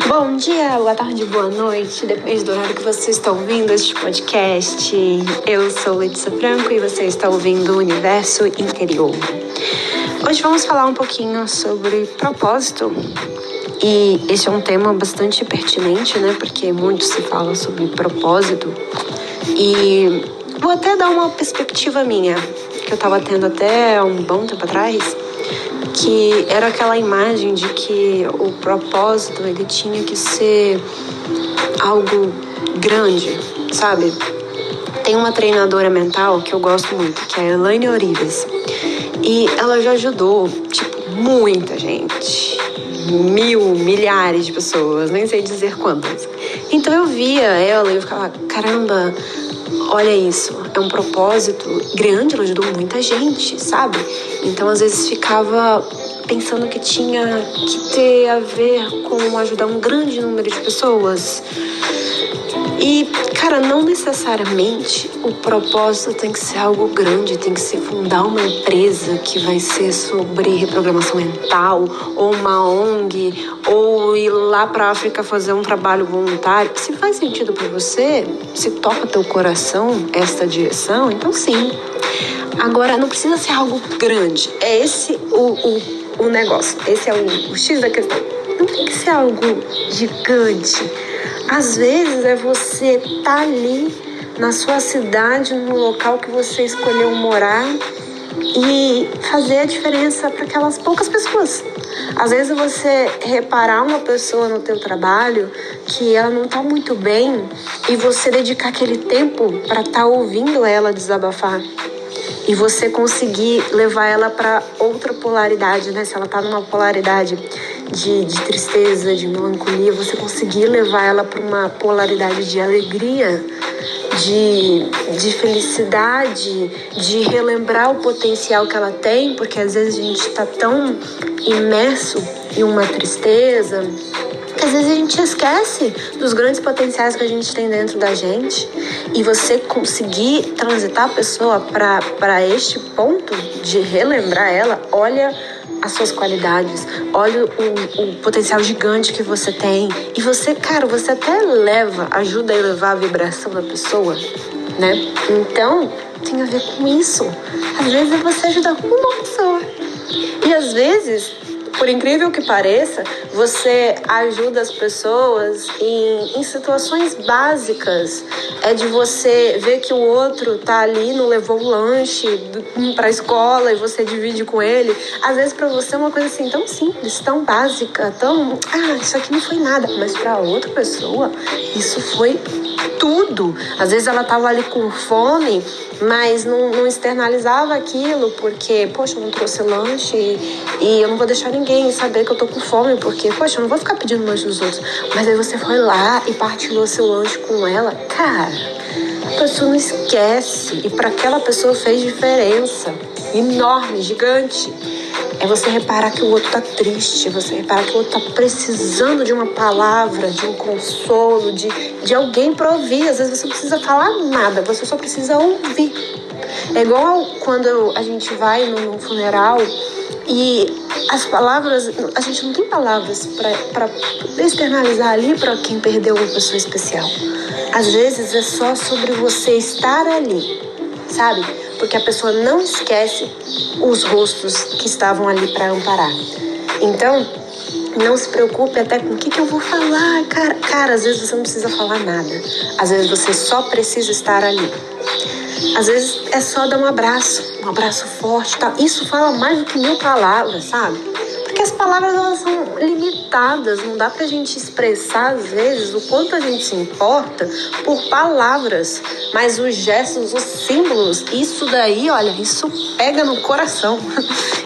Bom dia, boa tarde, boa noite, depende do horário que você está ouvindo este podcast. Eu sou Letícia Franco e você está ouvindo o Universo Interior. Hoje vamos falar um pouquinho sobre propósito. E esse é um tema bastante pertinente, né? Porque muito se fala sobre propósito. E vou até dar uma perspectiva minha, que eu estava tendo até um bom tempo atrás, que era aquela imagem de que o propósito, ele tinha que ser algo grande, sabe? Tem uma treinadora mental que eu gosto muito, que é a Elaine Orives. E ela já ajudou, muita gente. Milhares de pessoas, nem sei dizer quantas. Então eu via ela e eu ficava, caramba, olha isso, é um propósito grande, ela ajudou muita gente, sabe? Então às vezes ficava pensando que tinha que ter a ver com ajudar um grande número de pessoas. E, cara, não necessariamente o propósito tem que ser algo grande, tem que ser fundar uma empresa que vai ser sobre reprogramação mental, ou uma ONG, ou ir lá pra África fazer um trabalho voluntário. Se faz sentido pra você, se toca teu coração esta direção, então sim. Agora, não precisa ser algo grande. É esse o negócio. Esse é o X da questão. Não tem que ser algo gigante. Às vezes é você estar ali na sua cidade, no local que você escolheu morar e fazer a diferença para aquelas poucas pessoas. Às vezes você reparar uma pessoa no teu trabalho que ela não está muito bem e você dedicar aquele tempo para estar ouvindo ela desabafar. E você conseguir levar ela para outra polaridade, né? Se ela está numa polaridade de tristeza, de melancolia, você conseguir levar ela para uma polaridade de alegria, de felicidade, de relembrar o potencial que ela tem, porque às vezes a gente está tão imerso em uma tristeza que às vezes a gente esquece dos grandes potenciais que a gente tem dentro da gente. E você conseguir transitar a pessoa para este ponto de relembrar ela, olha as suas qualidades, olha o potencial gigante que você tem. E você, cara, você até ajuda a elevar a vibração da pessoa, né? Então, tem a ver com isso. Às vezes é você ajudar uma pessoa. E às vezes, por incrível que pareça, você ajuda as pessoas em situações básicas. É de você ver que o outro tá ali, não levou o lanche pra escola e você divide com ele. Às vezes pra você é uma coisa assim tão simples, tão básica, tão... isso aqui não foi nada. Mas pra outra pessoa, isso foi tudo. Às vezes ela tava ali com fome, mas não externalizava aquilo porque, poxa, eu não trouxe lanche e eu não vou deixar ninguém saber que eu tô com fome, porque, poxa, eu não vou ficar pedindo lanche dos outros. Mas aí você foi lá e partilhou seu lanche com ela. Cara, a pessoa não esquece. E para aquela pessoa fez diferença enorme, gigante. É você reparar que o outro tá triste, você reparar que o outro tá precisando de uma palavra, de um consolo, de alguém pra ouvir. Às vezes você não precisa falar nada, você só precisa ouvir. É igual quando a gente vai num funeral e as palavras, a gente não tem palavras pra externalizar ali pra quem perdeu uma pessoa especial. Às vezes é só sobre você estar ali, sabe? Porque a pessoa não esquece os rostos que estavam ali para amparar. Então, não se preocupe até com o que eu vou falar. Cara, às vezes você não precisa falar nada. Às vezes você só precisa estar ali. Às vezes é só dar um abraço forte, tá? Isso fala mais do que 1000 palavras, sabe? Porque as palavras, elas são limitadas, não dá pra gente expressar, às vezes, o quanto a gente se importa por palavras. Mas os gestos, os símbolos, isso daí, olha, isso pega no coração.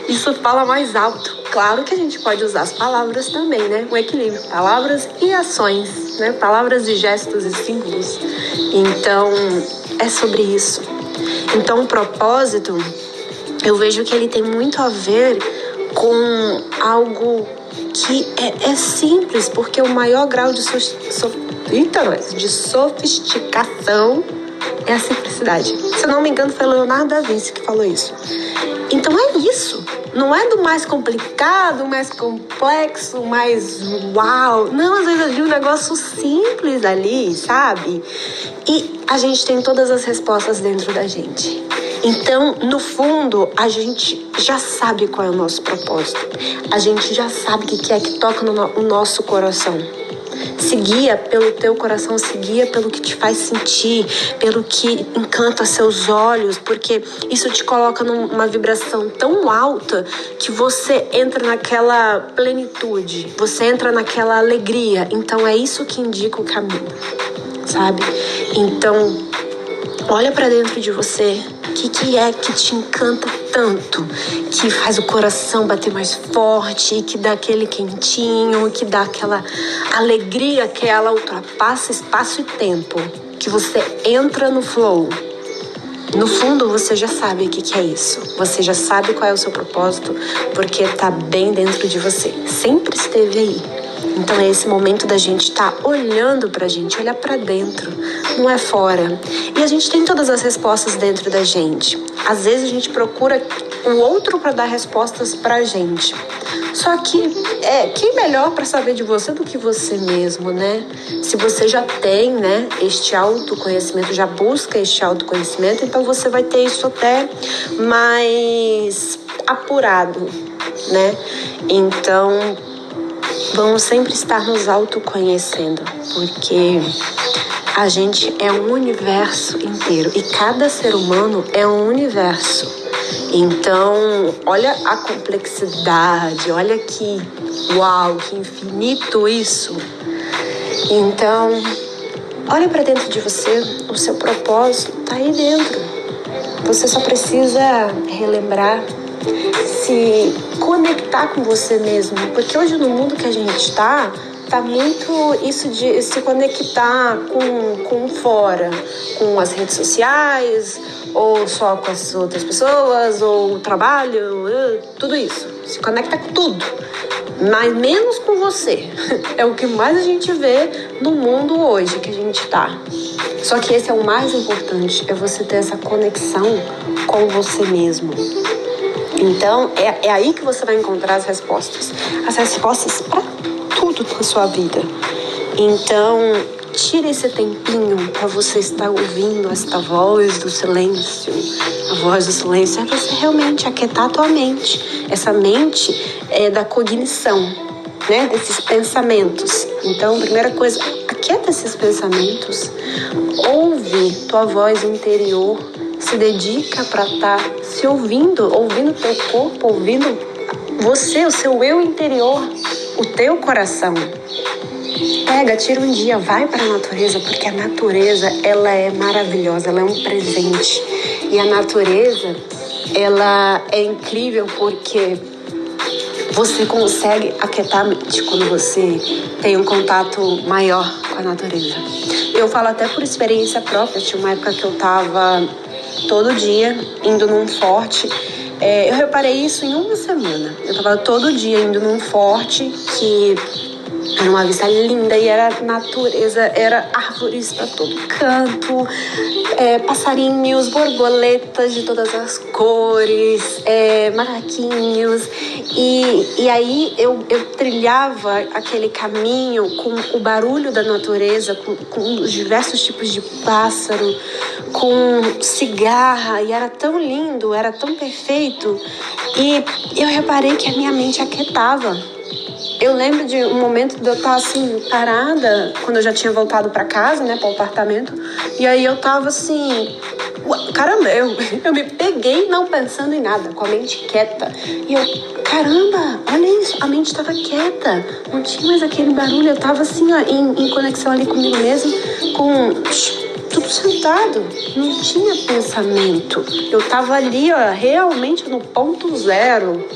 Isso fala mais alto. Claro que a gente pode usar as palavras também, né? Um equilíbrio, palavras e ações, né? Palavras e gestos e símbolos. Então, é sobre isso. Então, o propósito, eu vejo que ele tem muito a ver com algo que é simples, porque o maior grau de sofisticação é a simplicidade. Se eu não me engano, foi Leonardo da Vinci que falou isso. Então é isso. não é do mais complicado, mais complexo, mais uau. Não, às vezes é de um negócio simples ali, sabe? E a gente tem todas as respostas dentro da gente. Então, no fundo, a gente já sabe qual é o nosso propósito. A gente já sabe o que é que toca no nosso coração. Se guia pelo teu coração, se guia pelo que te faz sentir, pelo que encanta seus olhos, porque isso te coloca numa vibração tão alta que você entra naquela plenitude, você entra naquela alegria. Então é isso que indica o caminho, sabe? Então, olha pra dentro de você. O que é que te encanta tanto, que faz o coração bater mais forte, que dá aquele quentinho, que dá aquela alegria que ela ultrapassa espaço e tempo, que você entra no flow. No fundo, você já sabe o que é isso. Você já sabe qual é o seu propósito, porque tá bem dentro de você. Sempre esteve aí. Então é esse momento da gente estar olhando pra gente, olhar pra dentro, não é fora. E a gente tem todas as respostas dentro da gente. Às vezes a gente procura o outro para dar respostas pra gente. Só que quem melhor para saber de você do que você mesmo, né? Se você já tem, né, este autoconhecimento, já busca este autoconhecimento, então você vai ter isso até mais apurado, né? Então, vamos sempre estar nos autoconhecendo, porque a gente é um universo inteiro e cada ser humano é um universo. Então, olha a complexidade, olha que uau, que infinito isso. Então, olha para dentro de você, o seu propósito está aí dentro. Você só precisa relembrar, se conectar com você mesmo, porque hoje no mundo que a gente está muito isso de se conectar com fora, com as redes sociais, ou só com as outras pessoas, ou o trabalho, tudo isso. Se conecta com tudo, mas menos com você. É o que mais a gente vê no mundo hoje que a gente tá. Só que esse é o mais importante, é você ter essa conexão com você mesmo. Então, é aí que você vai encontrar as respostas para tudo na sua vida. Então, tire esse tempinho para você estar ouvindo esta voz do silêncio. A voz do silêncio é você realmente aquietar a tua mente. Essa mente é da cognição, né? Desses pensamentos. Então, primeira coisa, aquieta esses pensamentos. Ouve tua voz interior. Se dedica para estar se ouvindo teu corpo, ouvindo você, o seu eu interior, o teu coração. Pega, tira um dia, vai para a natureza, porque a natureza, ela é maravilhosa, ela é um presente. E a natureza, ela é incrível porque você consegue aquietar a mente quando você tem um contato maior com a natureza. Eu falo até por experiência própria, tinha uma época que eu tava todo dia indo num forte. Eu reparei isso em uma semana. Eu tava todo dia indo num forte que era uma vista linda e era natureza, era árvores para todo canto, passarinhos, borboletas de todas as cores, macaquinhos. E aí eu trilhava aquele caminho com o barulho da natureza, com os diversos tipos de pássaro, com cigarra, e era tão lindo, era tão perfeito. E eu reparei que a minha mente aquietava. Eu lembro de um momento de eu estar assim, parada, quando eu já tinha voltado para casa, né, para o apartamento. E aí eu tava assim, caramba, eu me peguei não pensando em nada, com a mente quieta. E eu, caramba, olha isso, a mente estava quieta, não tinha mais aquele barulho. Eu tava assim, ó, em conexão ali comigo mesmo, com tudo sentado, não tinha pensamento. Eu tava ali, ó, realmente no ponto zero.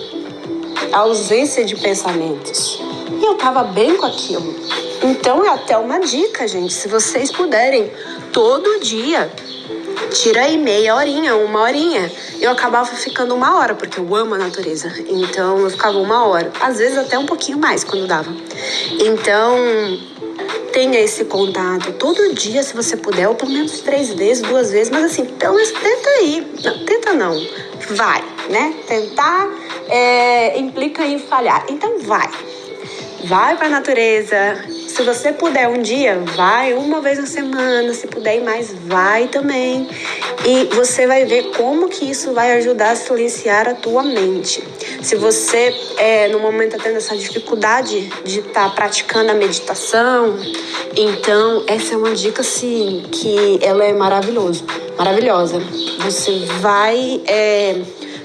A ausência de pensamentos. E eu tava bem com aquilo. Então é até uma dica, gente. Se vocês puderem, todo dia, tira aí meia horinha, uma horinha. Eu acabava ficando 1 hora, porque eu amo a natureza. Então eu ficava 1 hora. Às vezes até um pouquinho mais, quando dava. Então, tenha esse contato todo dia, se você puder. Ou pelo menos 3 vezes, 2 vezes. Mas assim, pelo menos tenta aí. Não, tenta não. Vai, né? Tentar implica em falhar. Então vai para a natureza. Se você puder um dia, vai uma vez na semana. Se puder ir mais, vai também. E você vai ver como que isso vai ajudar a silenciar a tua mente. Se você, no momento, está tendo essa dificuldade de estar praticando a meditação, então essa é uma dica, assim, que ela é maravilhosa. Você vai,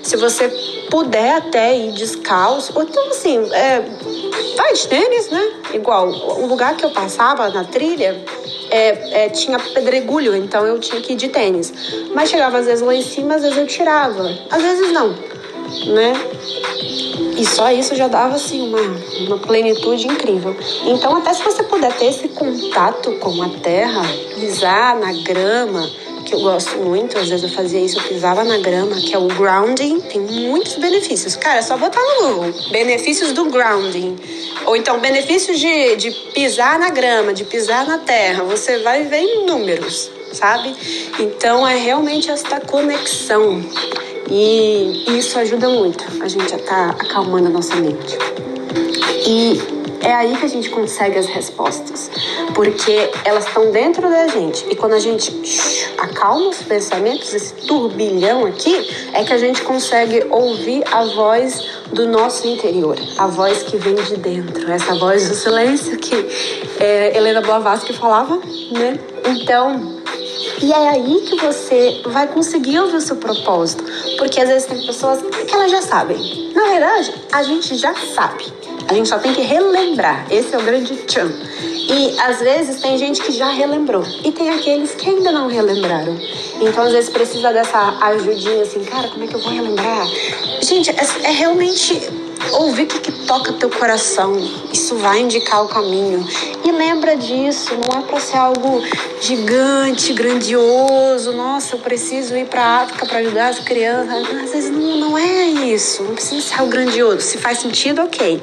se você puder até ir descalço, ou então, assim, vai de tênis, né? Igual, o lugar que eu passava na trilha tinha pedregulho, então eu tinha que ir de tênis. Mas chegava às vezes lá em cima, às vezes eu tirava, às vezes não, né? E só isso já dava, assim, uma plenitude incrível. Então, até se você puder ter esse contato com a terra, pisar na grama, que eu gosto muito, às vezes eu fazia isso, eu pisava na grama, que é o grounding, tem muitos benefícios. Cara, é só botar no Google, benefícios do grounding. Ou então, benefícios de pisar na grama, de pisar na terra, você vai ver em números, sabe? Então, é realmente esta conexão. E isso ajuda muito a gente a estar acalmando a nossa mente. E é aí que a gente consegue as respostas, porque elas estão dentro da gente. E quando a gente acalma os pensamentos, esse turbilhão aqui, é que a gente consegue ouvir a voz do nosso interior, a voz que vem de dentro, essa voz do silêncio que Helena Blavatsky falava, né? Então, e é aí que você vai conseguir ouvir o seu propósito. Porque às vezes tem pessoas que elas já sabem. Na verdade, a gente já sabe. A gente só tem que relembrar. Esse é o grande tchan. E às vezes tem gente que já relembrou. E tem aqueles que ainda não relembraram. Então às vezes precisa dessa ajudinha assim, cara, como é que eu vou relembrar? Gente, é realmente ouvir o que toca teu coração. Isso vai indicar o caminho. E lembra disso, não é para ser algo gigante, grandioso. Nossa, eu preciso ir para a África para ajudar as crianças. Às vezes não é isso. Não precisa ser algo grandioso. Se faz sentido, ok.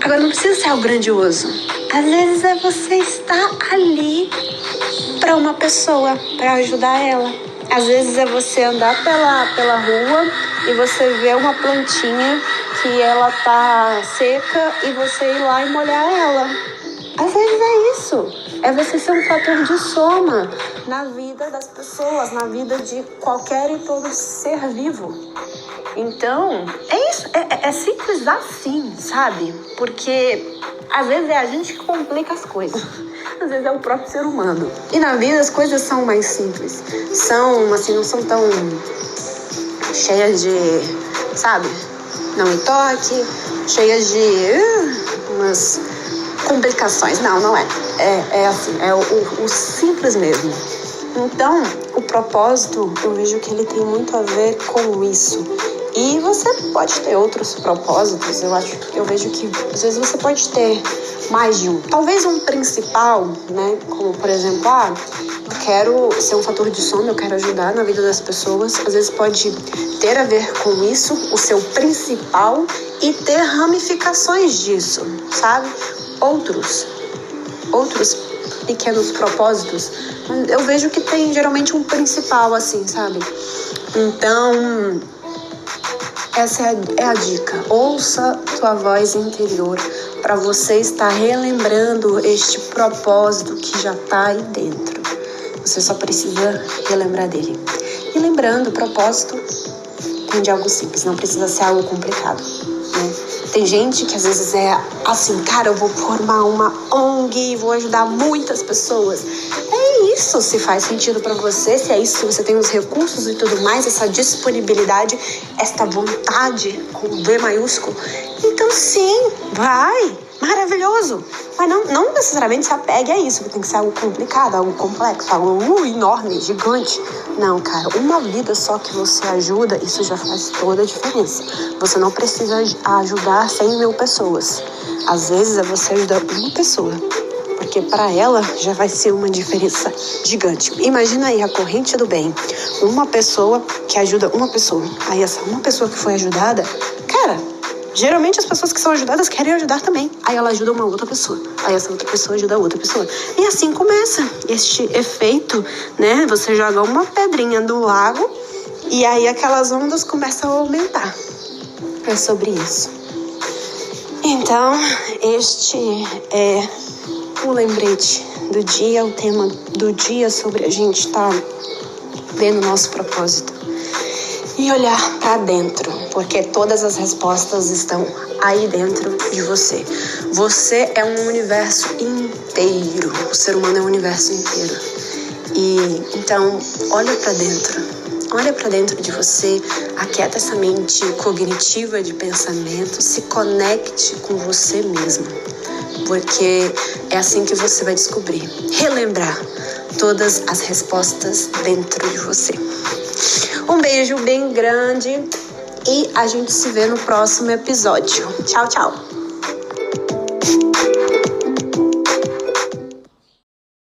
Agora, não precisa ser algo grandioso. Às vezes é você estar ali para uma pessoa, para ajudar ela. Às vezes é você andar pela rua e você ver uma plantinha que ela tá seca e você ir lá e molhar ela. Às vezes é isso. É você ser um fator de soma na vida das pessoas, na vida de qualquer e todo ser vivo. Então, é isso. É simples assim, sabe? Porque às vezes é a gente que complica as coisas. Às vezes é o próprio ser humano. E na vida as coisas são mais simples. São, assim, não são tão cheias de, sabe? Não me toque, cheias de umas complicações. Não é. É assim, é o simples mesmo. Então, o propósito, eu vejo que ele tem muito a ver com isso. E você pode ter outros propósitos, eu vejo que às vezes você pode ter mais de um. Talvez um principal, né? Como, por exemplo, eu quero ser um fator de soma, eu quero ajudar na vida das pessoas. Às vezes pode ter a ver com isso, o seu principal, e ter ramificações disso, sabe? Outros pequenos propósitos. Eu vejo que tem geralmente um principal, assim, sabe? Então, essa é a dica. Ouça tua voz interior para você estar relembrando este propósito que já está aí dentro. Você só precisa relembrar dele. E lembrando, o propósito tem de algo simples, não precisa ser algo complicado, né? Tem gente que às vezes é assim, cara, eu vou formar uma ONG, vou ajudar muitas pessoas. É isso, se faz sentido para você, se é isso, se você tem os recursos e tudo mais, essa disponibilidade, esta vontade com V maiúsculo. Então sim, vai, maravilhoso. Mas não necessariamente se apegue a isso, tem que ser algo complicado, algo complexo, algo enorme, gigante. Não, cara, uma vida só que você ajuda, isso já faz toda a diferença. Você não precisa ajudar 100 mil pessoas. Às vezes é você ajudar uma pessoa, porque para ela já vai ser uma diferença gigante. Imagina aí a corrente do bem. Uma pessoa que ajuda uma pessoa. Aí essa uma pessoa que foi ajudada, cara, geralmente as pessoas que são ajudadas querem ajudar também. Aí ela ajuda uma outra pessoa. Aí essa outra pessoa ajuda a outra pessoa. E assim começa este efeito, né? Você joga uma pedrinha do lago e aí aquelas ondas começam a aumentar. é sobre isso. Então, este é o lembrete do dia, o tema do dia sobre a gente estar vendo o nosso propósito e olhar para dentro, porque todas as respostas estão aí dentro de você. Você é um universo inteiro, o ser humano é um universo inteiro. E então, olha para dentro de você, aquieta essa mente cognitiva de pensamento, se conecte com você mesmo, porque é assim que você vai descobrir, relembrar todas as respostas dentro de você. Um beijo bem grande e a gente se vê no próximo episódio. Tchau, tchau!